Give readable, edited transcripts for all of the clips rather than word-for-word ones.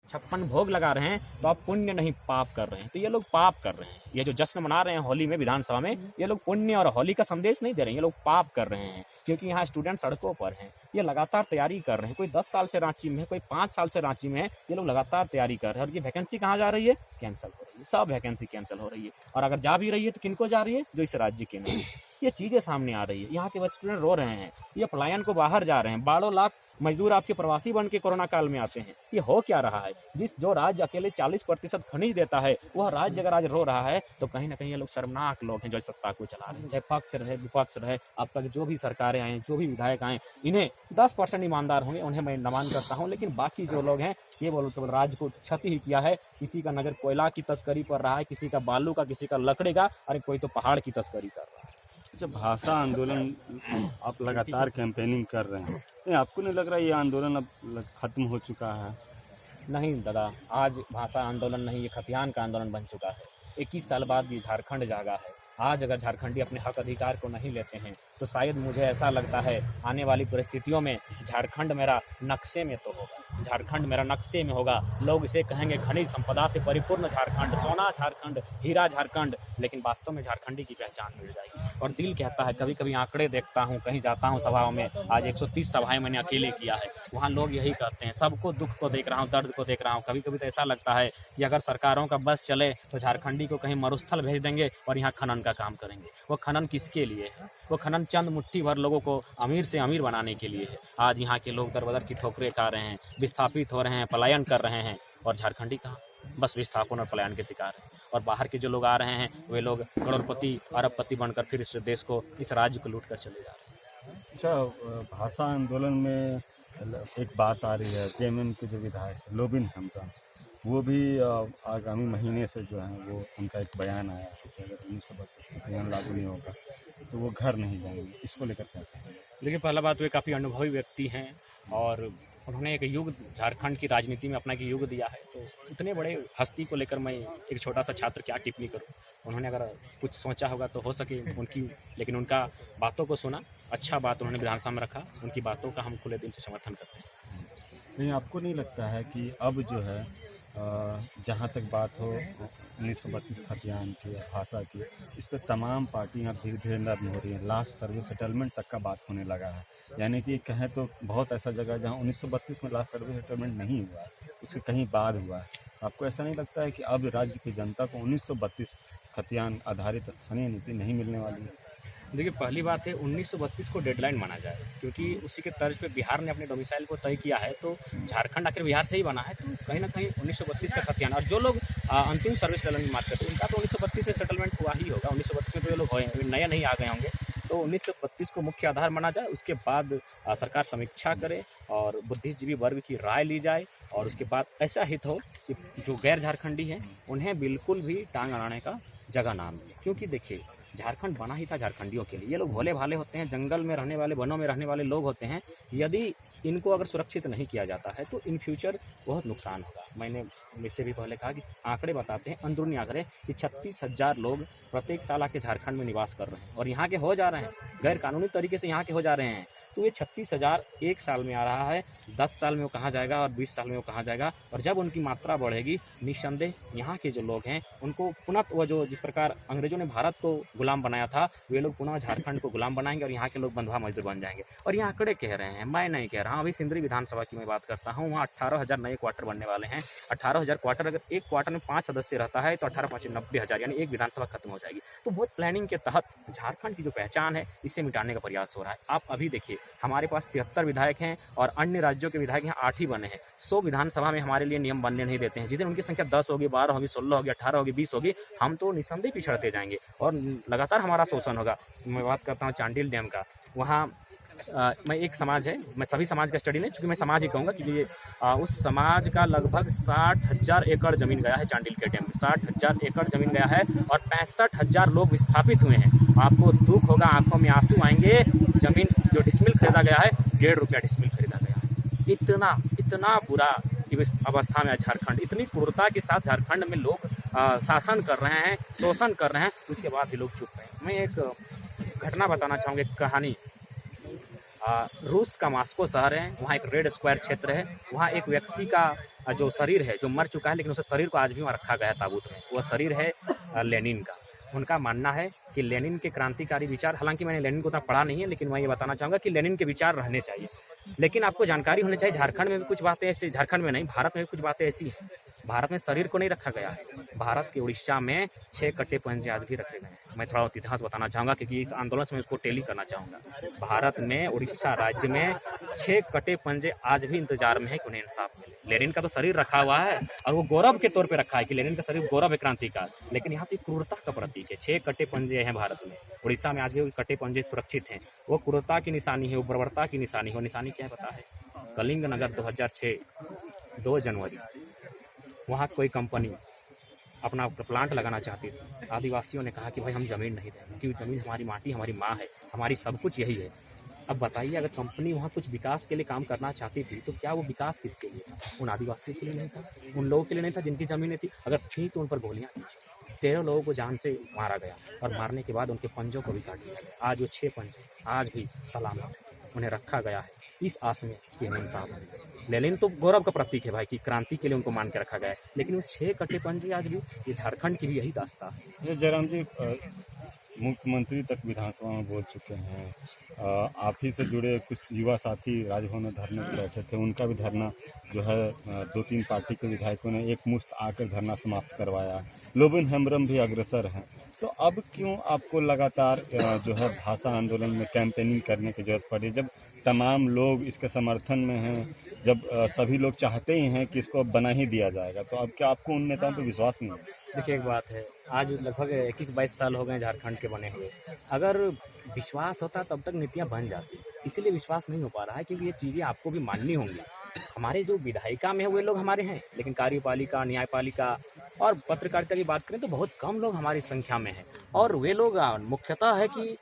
56 भोग लगा रहे हैं तो आप पुण्य नहीं पाप कर रहे हैं। तो ये लोग पाप कर रहे हैं। ये जो जश्न मना रहे हैं होली में विधानसभा में, ये लोग पुण्य और होली का संदेश नहीं दे रहे हैं, ये लोग पाप कर रहे हैं। क्योंकि यहाँ स्टूडेंट सड़कों पर हैं, ये लगातार तैयारी कर रहे हैं। कोई 10 साल से रांची में है, कोई 5 साल से रांची में है, ये लोग लगातार तैयारी कर रहे हैं। और ये वैकेंसी कहाँ जा रही है? कैंसिल हो रही है। सब वैकेंसी कैंसिल हो रही है। और अगर जा भी रही है तो किनको जा रही है? जो इस राज्य के नहीं। ये चीज़ें सामने आ रही है। यहाँ के स्टूडेंट रो रहे हैं, ये पलायन को बाहर जा रहे हैं। 12 लाख मजदूर आपके प्रवासी बन के कोरोना काल में आते हैं। ये हो क्या रहा है? जो राज्य अकेले 40% खनिज देता है, वह राज्य अगर आज रो रहा है तो कहीं ना कहीं ये लोग शर्मनाक लोग हैं जो सत्ता को चला रहे हैं। चाहे पक्ष रहे विपक्ष रहे, अब तक जो भी सरकारें आए, जो भी विधायक आए, इन्हें 10% ईमानदार होंगे, उन्हें मैं नमन करता हूँ। लेकिन बाकी जो लोग हैं ये बोलो तो राज्य को क्षति ही किया है। किसी का नजर कोयला की तस्करी पर रहा है, किसी का बालू का, किसी का लकड़े का, अरे कोई तो पहाड़ की तस्करी कर रहा है। जब भाषा आंदोलन आप लगातार कैंपेनिंग कर रहे हैं, नहीं आपको नहीं लग रहा ये आंदोलन अब खत्म हो चुका है? नहीं दादा, आज भाषा आंदोलन नहीं, ये खतियान का आंदोलन बन चुका है। 21 साल बाद ये झारखंड जागा है। आज अगर झारखंडी अपने हक अधिकार को नहीं लेते हैं तो शायद मुझे ऐसा लगता है आने वाली परिस्थितियों में झारखंड मेरा नक्शे में तो होगा। झारखंड मेरा नक्शे में होगा। लोग इसे कहेंगे खनिज संपदा से परिपूर्ण झारखंड, सोना झारखंड, हीरा झारखंड, लेकिन वास्तव में झारखंडी की पहचान मिल जाएगी। और दिल कहता है, कभी कभी आंकड़े देखता हूँ, कहीं जाता हूँ सभाओं में, आज 130 सभाएं मैंने अकेले किया है, वहाँ लोग यही कहते हैं, सबको दुख को देख रहा हूँ, दर्द को देख रहा हूँ। कभी कभी तो ऐसा लगता है कि अगर सरकारों का बस चले तो झारखंडी को कहीं मरुस्थल भेज देंगे और यहाँ खनन का काम करेंगे। वो खनन किसके लिए है? वो खनन चंद मुट्ठी भर लोगों को अमीर से अमीर बनाने के लिए है। आज यहाँ के लोग दर बदर की ठोकरें खा रहे हैं, विस्थापित हो रहे हैं, पलायन कर रहे हैं, और झारखंडी कहाँ? बस विस्थापन और पलायन के शिकार हैं। और बाहर के जो लोग आ रहे हैं वे लोग करोड़पति अरबपति बनकर फिर इस देश को, इस राज्य को लूट कर चले जा रहे हैं। अच्छा, भाषा आंदोलन में एक बात आ रही है, जेएमएम के जो विधायक लोबिन हेम्ब्रम, वो भी आगामी महीने से जो है वो उनका एक बयान आया है कि अगर 1932 का बयान लागू नहीं होगा तो वो घर नहीं जाएंगे। इसको लेकर क्या कहेंगे? देखिए, पहला बात, वे काफ़ी अनुभवी व्यक्ति हैं और उन्होंने एक युग झारखंड की राजनीति में अपना एक युग दिया है। तो इतने बड़े हस्ती को लेकर मैं एक छोटा सा छात्र क्या टिप्पणी करूं? उन्होंने अगर कुछ सोचा होगा तो हो सके उनकी, लेकिन उनका बातों को सुना, अच्छा बात उन्होंने विधानसभा में रखा, उनकी बातों का हम खुले दिल से समर्थन करते हैं। नहीं, आपको नहीं लगता है कि अब जो है जहाँ तक बात हो 1932 खतियान की या भाषा की, इस पर तमाम पार्टियाँ धीरे धीरे नर्म हो रही हैं, लास्ट सर्वे सेटलमेंट तक का बात होने लगा है। यानी कि कहें तो बहुत ऐसा जगह जहाँ 1932 में लास्ट सर्वे सेटलमेंट नहीं हुआ है, उसके कहीं बाद हुआ है। आपको ऐसा नहीं लगता है कि अब राज्य की जनता को 1932 खतियान आधारित स्थानीय नीति नहीं मिलने वाली है? देखिए, पहली बात है 1932 को डेडलाइन माना जाए, क्योंकि उसी के तर्ज पे बिहार ने अपने डोमिसाइल को तय किया है। तो झारखंड आखिर बिहार से ही बना है, तो कहीं ना कहीं 1932 का खतियान, और जो लोग अंतिम सर्वे सेटलमेंट की बात करते हैं उनका तो 1932 में सेटलमेंट हुआ ही होगा। 1932 में तो ये लोग नए नहीं आ गए होंगे। तो 1932 को मुख्य आधार माना जाए, उसके बाद सरकार समीक्षा करे और बुद्धिजीवी वर्ग की राय ली जाए, और उसके बाद ऐसा हित हो कि जो गैर झारखंडी हैं उन्हें बिल्कुल भी टांग अड़ाने का जगह ना मिले। क्योंकि देखिए, झारखंड बना ही था झारखंडियों के लिए। ये लोग भोले भाले होते हैं, जंगल में रहने वाले, वनों में रहने वाले लोग होते हैं। यदि इनको अगर सुरक्षित नहीं किया जाता है तो इन फ्यूचर बहुत नुकसान होगा। मैंने इससे भी पहले कहा कि आंकड़े बताते हैं, अंदरूनी आंकड़े, कि 36,000 लोग प्रत्येक साल आके झारखंड में निवास कर रहे हैं और यहाँ के हो जा रहे हैं, गैर कानूनी तरीके से यहाँ के हो जा रहे हैं। तो ये 36,000 एक साल में आ रहा है, 10 साल में वो कहाँ जाएगा और 20 साल में वो कहाँ जाएगा। और जब उनकी मात्रा बढ़ेगी, निस्संदेह यहाँ के जो लोग हैं उनको पुनः वो जो जिस प्रकार अंग्रेजों ने भारत को गुलाम बनाया था, वे लोग पुनः झारखंड को गुलाम बनाएंगे और यहाँ के लोग बंधुआ मजदूर बन जाएंगे। और ये आंकड़े कह रहे हैं, मैं नहीं कह रहा हूँ। अभी सिंदरी विधानसभा की मैं बात करता हूँ, वहाँ 18,000 नए क्वार्टर बनने वाले हैं। 18,000 क्वार्टर, अगर एक क्वार्टर में 5 सदस्य रहता है तो 18,590,000, यानी एक विधानसभा खत्म हो जाएगी। तो बहुत प्लानिंग के तहत झारखंड की जो पहचान है इसे मिटाने का प्रयास हो रहा है। आप अभी देखिए, हमारे पास 73 विधायक हैं और अन्य राज्यों के विधायक यहाँ 8 ही बने हैं। 100 विधानसभा में हमारे लिए नियम बनने नहीं देते हैं। जिस दिन उनकी संख्या 10 होगी, 12 होगी, 16 होगी, 18 होगी, 20 होगी, हम तो निस्संदेह पिछड़ते जाएंगे और लगातार हमारा शोषण होगा। मैं बात करता हूँ चांडिल डैम का। वहाँ मैं एक समाज है, मैं सभी समाज का स्टडी नहीं, चूँकि मैं समाज ही कहूँगा, क्योंकि उस समाज का लगभग 60,000 एकड़ ज़मीन गया है चांडिल के डैम में। 60,000 एकड़ ज़मीन गया है और 65,000 लोग विस्थापित हुए हैं। आपको दुख होगा, आंखों में आंसू आएंगे। ज़मीन जो डिसमिल खरीदा गया है, 1.5 रुपया डिसमिल खरीदा गया है। इतना बुरा अवस्था में है झारखंड। इतनी क्रूरता के साथ झारखंड में लोग शासन कर रहे हैं, शोषण कर रहे हैं, उसके बाद भी लोग चुप रहे हैं। मैं एक घटना बताना चाहूँगा, एक कहानी। रूस का मास्को शहर है, वहाँ एक रेड स्क्वायर क्षेत्र है। वहाँ एक व्यक्ति का जो शरीर है, जो मर चुका है लेकिन उस शरीर को आज भी वहाँ रखा गया है ताबूत में, वह शरीर है लेनिन का। उनका मानना है कि लेनिन के क्रांतिकारी विचार, हालांकि मैंने लेनिन को उतना पढ़ा नहीं है, लेकिन मैं ये बताना चाहूँगा कि लेनिन के विचार रहने चाहिए। लेकिन आपको जानकारी होनी चाहिए, झारखंड में भी कुछ बातें ऐसी, झारखंड में नहीं, भारत में भी कुछ बातें ऐसी हैं। भारत में शरीर को नहीं रखा गया है। भारत के उड़ीसा में 6 कट्टे पंजे आज भी रखे गए हैं। मैं थोड़ा इतिहास बताना चाहूँगा क्योंकि इस आंदोलन से मैं उसको टेली करना चाहूँगा। भारत में उड़ीसा राज्य में 6 कटे पंजे आज भी इंतजार में है कि उन्हें इंसाफ मिले। लेनिन का तो शरीर रखा हुआ है और वो गौरव के तौर पे रखा है कि लेनिन का शरीर गौरव है क्रांति का, लेकिन यहाँ तो क्रूरता का प्रतीक है। 6 कटे पंजे हैं भारत में, उड़ीसा में आज भी कटे पंजे सुरक्षित हैं। वो क्रूरता की निशानी है, वो बर्बरता की निशानी है। वो निशानी क्या है पता है? कलिंग नगर 2006 2 जनवरी, वहाँ कोई कंपनी अपना प्लांट लगाना चाहती थी। आदिवासियों ने कहा कि भाई हम ज़मीन नहीं देंगे, क्योंकि ज़मीन हमारी माटी, हमारी माँ है, हमारी सब कुछ यही है। अब बताइए, अगर कंपनी वहाँ कुछ विकास के लिए काम करना चाहती थी तो क्या वो विकास किसके लिए था? उन आदिवासियों के लिए नहीं था, उन लोगों के लिए नहीं था जिनकी ज़मीनें थी। अगर थी तो उन पर गोलियाँ कीजिए। 13 लोगों को जान से मारा गया और मारने के बाद उनके पंजों को भी काट दिया गया। आज वो 6 पंजे आज भी सलामत है, उन्हें रखा गया है इस आस में कि इंसाफ है। लेनिन तो गौरव का प्रतीक है भाई कि क्रांति के लिए उनको मान के रखा गया है, लेकिन वो 6 कटे पंजे आज भी, ये झारखंड की भी यही दास्ता है। ये जयराम जी मुख्यमंत्री तक विधानसभा में बोल चुके हैं। आप ही से जुड़े कुछ युवा साथी राजभवन में धरने पर बैठे थे, उनका भी धरना जो है 2-3 पार्टी के विधायकों ने एक मुश्त आकर धरना समाप्त करवाया। लोबिन हेम्ब्रम भी अग्रसर हैं। तो अब क्यों आपको लगातार जो है भाषा आंदोलन में कैंपेनिंग करने की जरूरत पड़ी, जब तमाम लोग इसके समर्थन में हैं, जब सभी लोग चाहते ही हैं कि इसको अब बना ही दिया जाएगा? तो अब क्या आपको उन नेताओं पर विश्वास नहीं है? देखिए, एक बात है, आज लगभग 21-22 साल हो गए झारखंड के बने हुए। अगर विश्वास होता तब तक नीतियाँ बन जाती, इसीलिए विश्वास नहीं हो पा रहा है क्योंकि ये चीज़ें आपको भी माननी होंगी। हमारे जो विधायिका में है वे लोग हमारे हैं, लेकिन कार्यपालिका, न्यायपालिका और पत्रकारिता की बात करें तो बहुत कम लोग हमारी संख्या में हैं। और वे लोग मुख्यतः है कि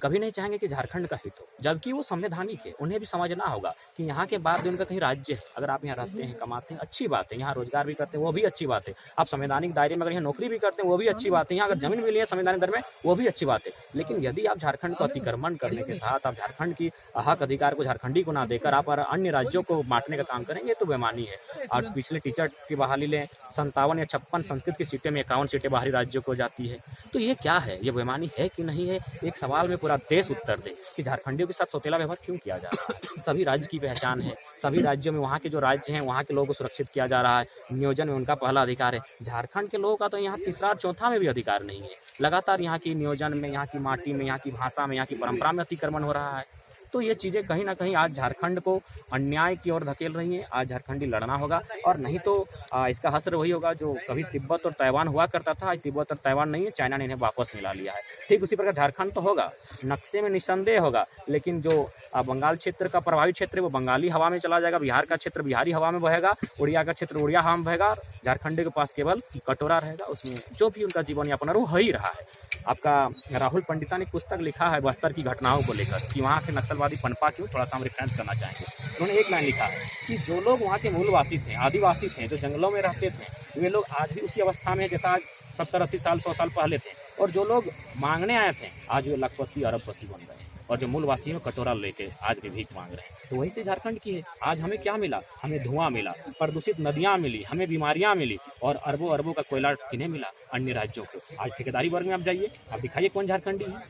कभी नहीं चाहेंगे कि झारखंड का हित हो, जबकि वो संवैधानिक है। उन्हें भी समझना होगा कि यहाँ के बाद भी उनका कहीं राज्य है। अगर आप यहाँ रहते हैं, कमाते हैं, अच्छी बात है, यहाँ रोजगार भी करते हैं, वो भी अच्छी बात है। आप संवैधानिक दायरे में अगर यहाँ नौकरी भी करते हैं, वो भी अच्छी बात है। यहाँ अगर जमीन मिली है संवैधानिक दर में, वो भी अच्छी बात है। लेकिन यदि आप झारखंड को अतिक्रमण करने के साथ आप झारखंड की हक अधिकार को झारखंडी को ना देकर आप अन्य राज्यों को बांटने का काम करेंगे तो बेमानी है। और पिछले टीचर की बहाली लें, 57 या 56 संस्कृत की सीटें में 51 सीटें बाहरी राज्यों को जाती है। तो ये क्या है? ये बेमानी है कि नहीं है? एक सवाल में पूरा देश उत्तर दे कि झारखंडियों के साथ सौतेला व्यवहार क्यों किया जा रहा है। सभी राज्य की पहचान है, सभी राज्यों में वहाँ के जो राज्य हैं वहाँ के लोगों को सुरक्षित किया जा रहा है, नियोजन में उनका पहला अधिकार है। झारखंड के लोगों का तो यहाँ तीसरा और चौथा में भी अधिकार नहीं है। लगातार यहाँ की नियोजन में, यहाँ की माटी में, यहाँ की भाषा में, यहाँ की परंपरा में अतिक्रमण हो रहा है। तो ये चीज़ें कहीं ना कहीं आज झारखंड को अन्याय की ओर धकेल रही हैं। आज झारखंडी लड़ना होगा, और नहीं तो इसका हश्र वही होगा जो कभी तिब्बत और ताइवान हुआ करता था। आज तिब्बत और ताइवान नहीं है, चाइना ने इन्हें वापस मिला लिया है। ठीक उसी प्रकार झारखंड तो होगा, नक्शे में निस्संदेह होगा, लेकिन जो बंगाल क्षेत्र का प्रभावित क्षेत्र है वो बंगाली हवा में चला जाएगा, बिहार का क्षेत्र बिहारी हवा में बहेगा, उड़िया का क्षेत्र उड़िया हवा में बहेगा। झारखंड के पास केवल कटोरा रहेगा, उसमें जो भी उनका जीवन यापन है वो हो ही रहा है। आपका राहुल पंडिता ने पुस्तक लिखा है बस्तर की घटनाओं को लेकर कि वहाँ के नक्सलवादी पनपा क्यों, थोड़ा सा हम रेफरेंस करना चाहेंगे। उन्होंने एक लाइन लिखा है कि जो लोग वहाँ के मूलवासी थे, आदिवासी थे, जो जंगलों में रहते थे, वे लोग आज भी उसी अवस्था में जैसा आज 70-80 साल 100 साल पहले थे। और जो लोग मांगने आए थे आज वे लखपति अरबपति बन गए, और जो मूलवासी हैं कटोरा लेके आज भी भीख मांग रहे हैं। तो वही चीज़ झारखंड की है। आज हमें क्या मिला? हमें धुआं मिला, प्रदूषित नदियाँ मिली, हमें बीमारियाँ मिली, और अरबों अरबों का कोयला किन्हें मिला? अन्य राज्यों को। आज ठेकेदारी वर्ग में आप जाइए, आप दिखाइए कौन झारखंडी है।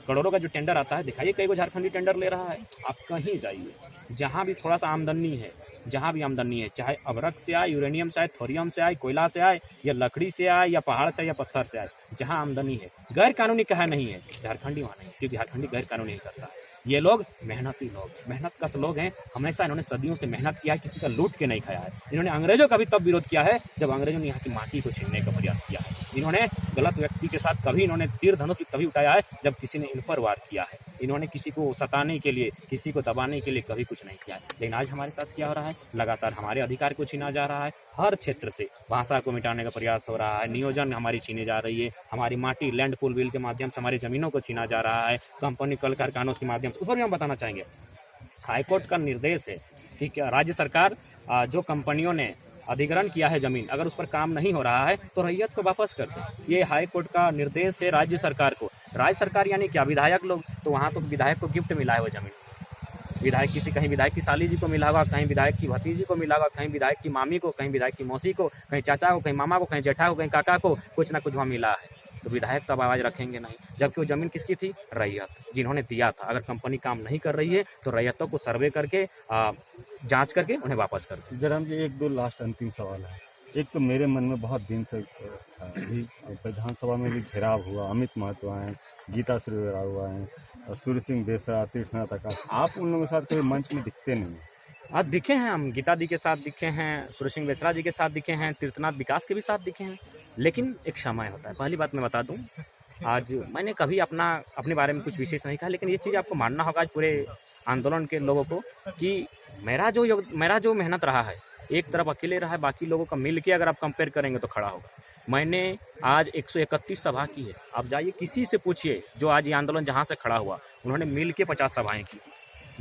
करोड़ों का जो टेंडर आता है, दिखाइए कई को झारखंडी टेंडर ले रहा है। आप कहीं जाइए, जहाँ भी थोड़ा सा आमदनी है, जहाँ भी आमदनी है, चाहे अभ्रक से आए, यूरेनियम से आए, थोरियम से आए, कोयला से आए, या लकड़ी से आए, या पहाड़ से आए, या पत्थर से आए, जहाँ आमदनी है, गैर कानूनी कहा नहीं है, झारखंडी वहाँ नहीं, क्योंकि झारखंडी गैर कानूनी नहीं करता है। ये लोग मेहनती लोग, मेहनत कश लोग हैं। हमेशा इन्होंने सदियों से मेहनत किया है, किसी का लूट के नहीं खाया है। इन्होंने अंग्रेजों का भी तब विरोध किया है जब अंग्रेजों ने यहाँ की माटी को छीनने का प्रयास किया है। इन्होंने गलत व्यक्ति के साथ कभी, इन्होंने तीर धनुष भी तभी उठाया है जब किसी ने इन पर वार किया है। इन्होंने किसी को सताने के लिए, किसी को दबाने के लिए कभी कुछ नहीं किया है। लेकिन आज हमारे साथ क्या हो रहा है? लगातार हमारे अधिकार को छीना जा रहा है। हर क्षेत्र से भाषा को मिटाने का प्रयास हो रहा है, नियोजन हमारी छीने जा रही है, हमारी माटी लैंड पूल बिल के माध्यम से हमारी ज़मीनों को छीना जा रहा है, कंपनी कल कारखानों के माध्यम से। ऊपर भी हम बताना चाहेंगे, हाईकोर्ट का निर्देश है कि क्या राज्य सरकार जो कंपनियों ने अधिग्रहण किया है ज़मीन, अगर उस पर काम नहीं हो रहा है तो रैयत को वापस कर दे। ये हाईकोर्ट का निर्देश है राज्य सरकार को। राज्य सरकार यानी क्या? विधायक लोग। तो वहाँ तो विधायक को गिफ्ट मिला है वो ज़मीन। विधायक किसी कहीं विधायक की साली जी को मिला होगा, कहीं विधायक की भतीजी को मिला होगा, कहीं विधायक की मामी को, कहीं विधायक की मौसी को, कहीं चाचा को, कहीं मामा को, कहीं जेठा को, कहीं काका को, कुछ ना कुछ वहाँ मिला है। तो विधायक तो अब आवाज़ रखेंगे नहीं, जबकि वो ज़मीन किसकी थी? रैयत, जिन्होंने दिया था। अगर कंपनी काम नहीं कर रही है तो रैयतों को सर्वे करके जांच करके उन्हें वापस कर दो। जयराम जी, एक दो लास्ट अंतिम सवाल है। एक तो मेरे मन में बहुत दिन से अभी विधानसभा में भी घेराव हुआ, अमित महतो आए, गीता श्रीवास्तव आए और सूर्य सिंह बेसरा, तीर्थनाथ आकाश, आप उन लोगों के साथ कोई मंच में दिखते नहीं हैं। आज दिखे हैं, हम गीता दी के साथ दिखे हैं, सूर्य सिंह बेसरा जी के साथ दिखे हैं, तीर्थनाथ विकास के भी साथ दिखे हैं, लेकिन एक समय होता है। पहली बात मैं बता दूं, आज मैंने कभी अपने बारे में कुछ विशेष नहीं कहा, लेकिन ये चीज़ आपको मानना होगा आज पूरे आंदोलन के लोगों को कि मेरा जो मेहनत रहा है, एक तरफ अकेले रहा है, बाकी लोगों का मिल के अगर आप कंपेयर करेंगे तो खड़ा होगा। मैंने आज 131 सभा की है। आप जाइए किसी से पूछिए जो आज ये आंदोलन जहाँ से खड़ा हुआ, उन्होंने मिल के 50 सभाएँ की,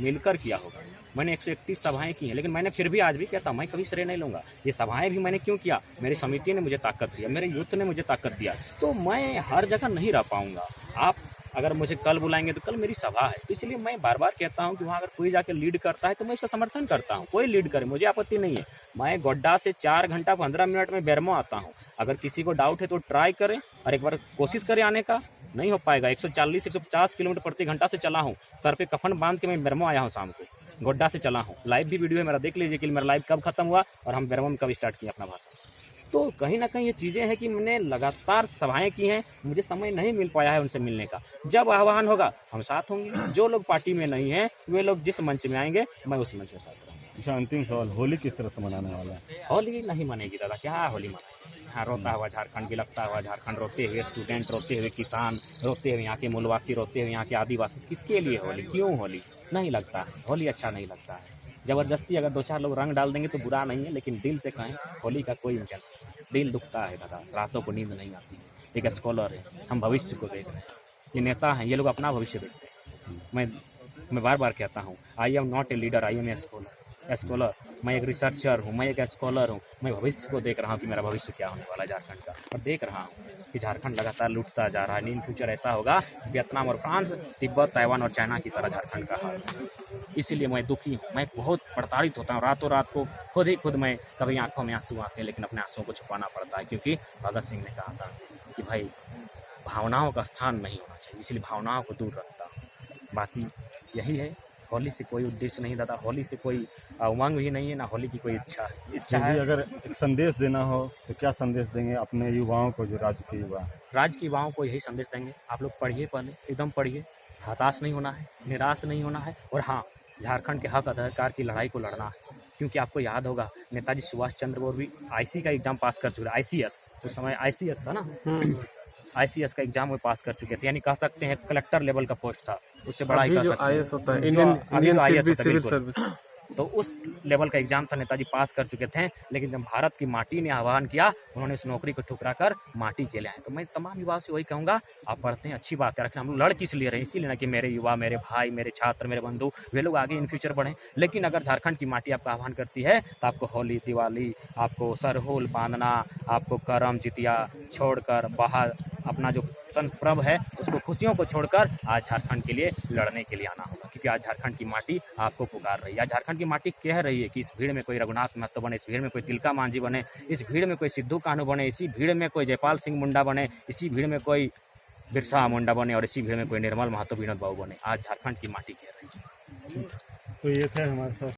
मिलकर किया होगा। मैंने 131 सभाएं की हैं, लेकिन मैंने फिर भी आज भी कहता हूँ मैं कभी श्रेय नहीं लूँगा। ये सभाएं भी मैंने क्यों किया? मेरी समिति ने मुझे ताकत दिया, मेरे यूथ ने मुझे ताकत दिया। तो मैं हर जगह नहीं रह पाऊँगा। आप अगर मुझे कल बुलाएंगे तो कल मेरी सभा है, तो इसलिए मैं बार बार कहता हूँ कि वहाँ अगर कोई जाके लीड करता है तो मैं इसका समर्थन करता हूँ। कोई लीड करे, मुझे आपत्ति नहीं है। मैं गोड्डा से 4 घंटा 15 मिनट में बेरमो आता हूँ। अगर किसी को डाउट है तो ट्राई करें और एक बार कोशिश करें आने का। नहीं हो पाएगा। 140-150 किलोमीटर प्रति घंटा से चला हूँ। सर पे कफन बांध के मैं बेरमो आया हूँ, शाम को गोड्डा से चला हूँ। लाइव भी वीडियो है मेरा, देख लीजिए कि मेरा लाइव कब खत्म हुआ और हम बेरमो में कब स्टार्ट किया अपना भाषण। तो कहीं ना कहीं ये चीज़ें हैं कि मैंने लगातार सभाएं की हैं, मुझे समय नहीं मिल पाया है उनसे मिलने का। जब आह्वान होगा हम साथ होंगे। जो लोग पार्टी में नहीं हैं वे लोग जिस मंच में आएंगे मैं उस मंच में साथ रहूँगा। अच्छा, अंतिम सवाल, होली किस तरह से मनाने वाला है? होली नहीं मनेगी दादा, क्या होली मनाएगी? यहाँ रोता हुआ झारखंड, बिलखता हुआ झारखंड, रोते हुए स्टूडेंट, रोते हुए किसान, रोते हुए यहाँ के मूलवासी, रोते हुए यहाँ के आदिवासी। किसके लिए होली? क्यों होली? नहीं लगता है होली, अच्छा नहीं लगता है। ज़बरदस्ती अगर 2-4 लोग रंग डाल देंगे तो बुरा नहीं है, लेकिन दिल से कहें होली का कोई इंटेंस नहीं। दिल दुखता है दादा, रातों को नींद नहीं आती। एक स्कॉलर है, हम भविष्य को देख रहे हैं। ये नेता हैं, ये लोग अपना भविष्य देखते हैं। मैं बार बार कहता हूँ, I am not a leader, I am a scholar. मैं एक रिसर्चर हूँ, मैं एक स्कॉलर हूँ। मैं भविष्य को देख रहा हूँ कि मेरा भविष्य क्या होने वाला है झारखंड का, और देख रहा हूँ कि झारखंड लगातार लूटता जा रहा है। इन फ्यूचर ऐसा होगा वियतनाम और फ्रांस, तिब्बत, ताइवान और चाइना की तरह झारखंड का हाल है। इसीलिए मैं दुखी हूँ, मैं बहुत प्रताड़ित होता हूँ। रातों रात को खुद मैं कभी आंखों में आंसू आते हैं, लेकिन अपने आंसुओं को छुपाना पड़ता है, क्योंकि भगत सिंह ने कहा था कि भाई भावनाओं का स्थान नहीं होना चाहिए, इसलिए भावनाओं को दूर रखता हूँ। बाकी यही है, होली से कोई उद्देश्य नहीं दादा, होली से कोई उमंग भी नहीं है, ना होली की कोई इच्छा है। अगर एक संदेश देना हो तो क्या संदेश देंगे अपने युवाओं को, जो राज्य के युवा? राज्य के युवाओं को यही संदेश देंगे, आप लोग पढ़िए, पहले एकदम पढ़िए, हताश नहीं होना है, निराश नहीं होना है, और हाँ, झारखंड के हक अधिकार की लड़ाई को लड़ना है। क्योंकि आपको याद होगा नेताजी सुभाष चंद्र बोस भी आईसी का एग्जाम पास कर चुके थे। ICS उस समय ICS था ना, ICS का एग्जाम वो पास कर चुके थे, यानी कह सकते हैं कलेक्टर लेवल का पोस्ट था। उससे बड़ा ही कर सकते हैं, IAS होता है, इंडियन सिविल सर्विस। तो उस लेवल का एग्जाम था, नेताजी पास कर चुके थे। लेकिन जब भारत की माटी ने आह्वान किया, उन्होंने इस नौकरी को ठुकरा कर माटी के लिए आए। तो मैं तमाम युवा से वही कहूँगा, आप पढ़ते हैं, अच्छी बात है, लेकिन हम लोग लड़ किस लिए रहे? इसीलिए ना कि मेरे युवा, मेरे भाई, मेरे छात्र, मेरे बंधु, वे लोग आगे इन फ्यूचर बढ़ें। लेकिन अगर झारखंड की माटी आपका आह्वान करती है तो आपको होली, दिवाली, आपको सरहुल बांधना, आपको करम जितिया छोड़कर बाहर अपना जो संत पर्व है उसको, खुशियों को छोड़कर आज झारखंड के लिए लड़ने के लिए आना होगा। क्योंकि आज झारखंड की माटी आपको पुकार रही है। आज झारखंड की माटी कह रही है कि इस भीड़ में कोई रघुनाथ महतो बने, इस भीड़ में कोई तिलका मांझी बने, इस भीड़ में कोई सिद्धू कान्हू बने, इसी भीड़ में कोई जयपाल सिंह मुंडा बने, इसी भीड़ में कोई बिरसा मुंडा बने, और इसी भीड़ में कोई निर्मल महतो, विनोद बाबू बने। आज झारखंड की माटी कह रही है। तो ये थे हमारे साथ